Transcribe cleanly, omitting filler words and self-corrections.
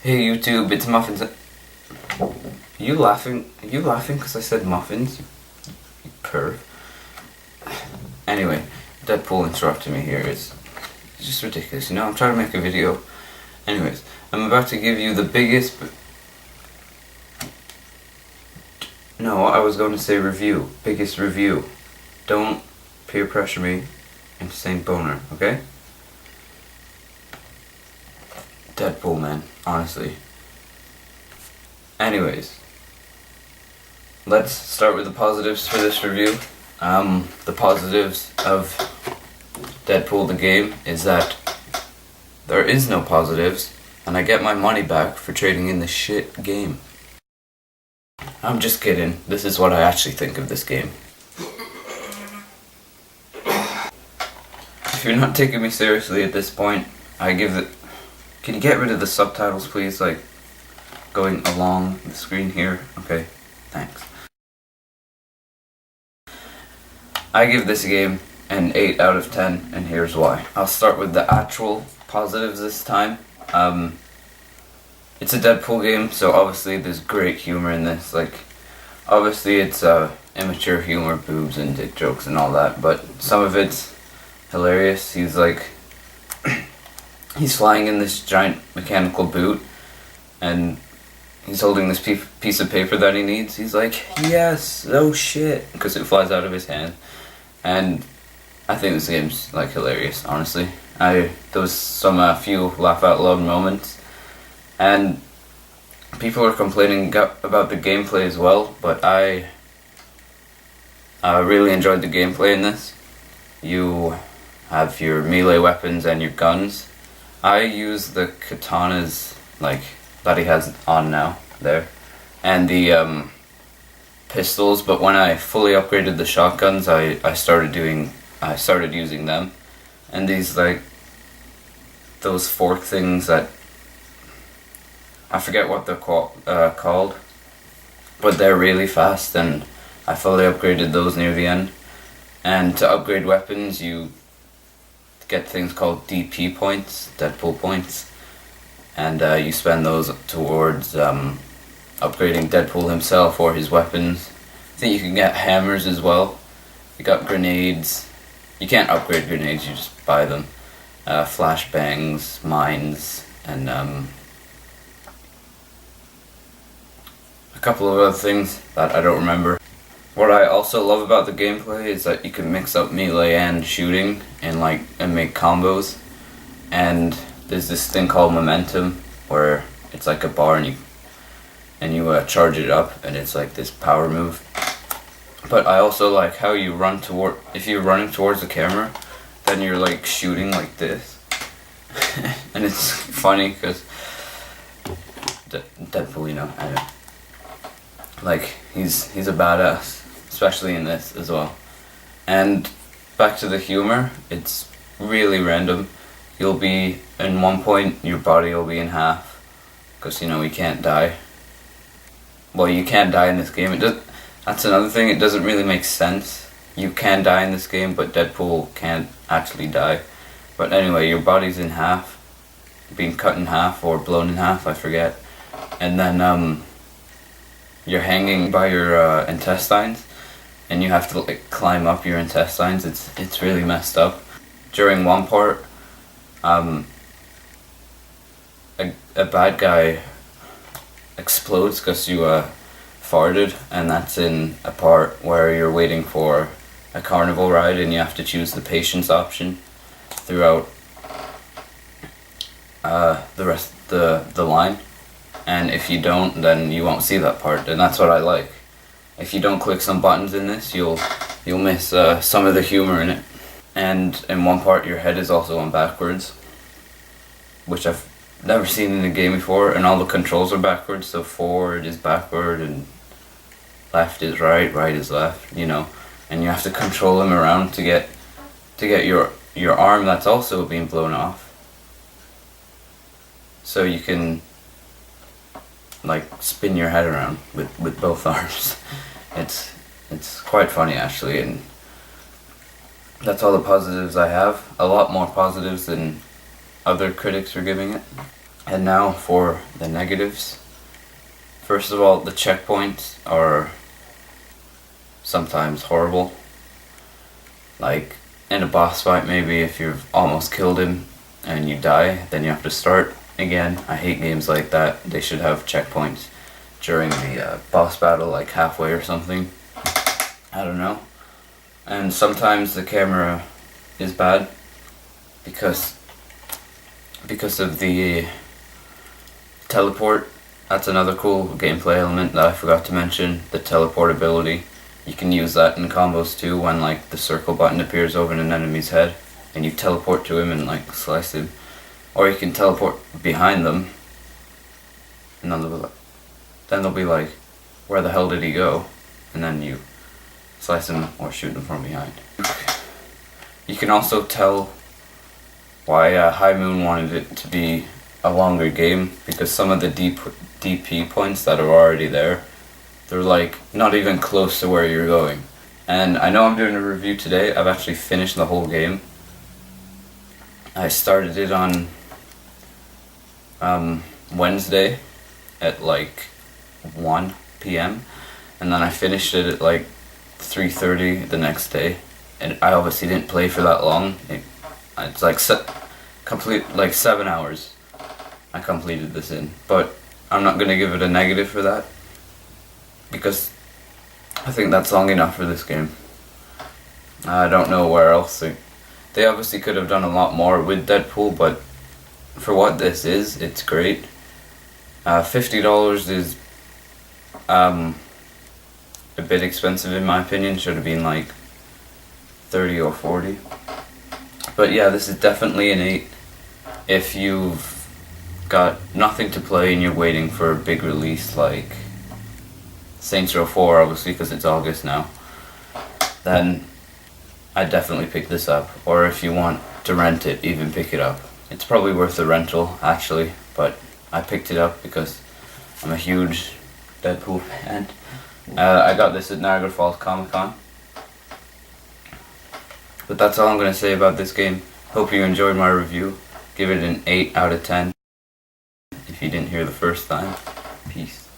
Hey YouTube, it's Muffins. Are you laughing? Are you laughing because I said muffins? You perv. Anyway, Deadpool interrupting me here is just ridiculous. You know, I'm trying to make a video. Anyways, I'm about to give you the biggest. No, I was going to say review. Biggest review. Don't peer pressure me into saying boner, okay? Deadpool, man. Honestly. Anyways, let's start with the positives for this review. The positives of Deadpool the game is that there is no positives, and I get my money back for trading in this shit game. I'm just kidding. This is what I actually think of this game. If you're not taking me seriously at this point, I give it. Can you get rid of the subtitles, please? Like, going along the screen here. Okay, thanks. I give this game an 8 out of 10, and here's why. I'll start with the actual positives this time. It's a Deadpool game, so obviously there's great humor in this. Like, obviously it's immature humor, boobs and dick jokes and all that, but some of it's hilarious. He's like, he's flying in this giant mechanical boot, and he's holding this piece of paper that he needs. He's like, yes, oh shit, because it flies out of his hand. And I think this game's like hilarious, honestly. There was some few laugh out loud moments, and people are complaining about the gameplay as well, but I really enjoyed the gameplay in this. You have your melee weapons and your guns. I use the katanas, like, that he has on now, there, and the pistols, but when I fully upgraded the shotguns, I started using them, and these, like, those fork things that, I forget what they're called, but they're really fast, and I fully upgraded those near the end. And to upgrade weapons, you get things called DP points, Deadpool points, and you spend those towards upgrading Deadpool himself or his weapons. I think you can get hammers as well. You got grenades. You can't upgrade grenades, you just buy them. Flashbangs, mines, and a couple of other things that I don't remember. What I also love about the gameplay is that you can mix up melee and shooting and make combos. And there's this thing called momentum where it's like a bar and you charge it up, and it's like this power move. But I also like how you run if you're running towards the camera, then you're like shooting like this. And it's funny because Deadpool, you know, like he's a badass, especially in this as well. And back to the humor, it's really random. You'll be, in one point, your body will be in half, because, you know, you can't die. Well, you can't die in this game. That's another thing, it doesn't really make sense. You can die in this game, but Deadpool can't actually die. But anyway, your body's in half, being cut in half or blown in half, I forget. And then you're hanging by your intestines, and you have to like climb up your intestines. It's really messed up. During one part, a bad guy explodes because you farted, and that's in a part where you're waiting for a carnival ride and you have to choose the patience option throughout the rest of the line. And if you don't, then you won't see that part, and that's what I like. If you don't click some buttons in this, you'll miss some of the humor in it. And in one part, your head is also on backwards, which I've never seen in a game before, and all the controls are backwards, so forward is backward, and left is right, right is left, you know, and you have to control them around to get your arm that's also being blown off, so you can like spin your head around with both arms. It's quite funny actually, and that's all the positives I have. A lot more positives than other critics are giving it. And now for the negatives. First of all, the checkpoints are sometimes horrible. Like in a boss fight, maybe if you've almost killed him and you die, then you have to start again. I hate games like that. They should have checkpoints during the boss battle, like halfway or something. I don't know. And sometimes the camera is bad because of the teleport. That's another cool gameplay element that I forgot to mention, the teleportability. You can use that in combos too, when like the circle button appears over an enemy's head and you teleport to him and like slice him. Or you can teleport behind them and then they'll be like, where the hell did he go? And then you slice him or shoot him from behind. You can also tell why High Moon wanted it to be a longer game, because some of the DP points that are already there, they're like not even close to where you're going. And I know I'm doing a review today. I've actually finished the whole game. I started it on Wednesday at like 1 p.m. and then I finished it at like 3:30 the next day. And I obviously didn't play for that long. It's like complete like 7 hours I completed this in, but I'm not gonna give it a negative for that because I think that's long enough for this game. I don't know where else they obviously could have done a lot more with Deadpool, but for what this is, it's great. $50 is a bit expensive in my opinion. Should have been like 30 or 40. But yeah, this is definitely an 8 if you've got nothing to play and you're waiting for a big release like Saints Row 4, obviously, because it's August now. Then I'd definitely pick this up. Or if you want to rent it, even pick it up. It's probably worth the rental, actually, but I picked it up because I'm a huge Deadpool fan. I got this at Niagara Falls Comic Con. But that's all I'm going to say about this game. Hope you enjoyed my review. Give it an 8 out of 10 if you didn't hear the first time. Peace.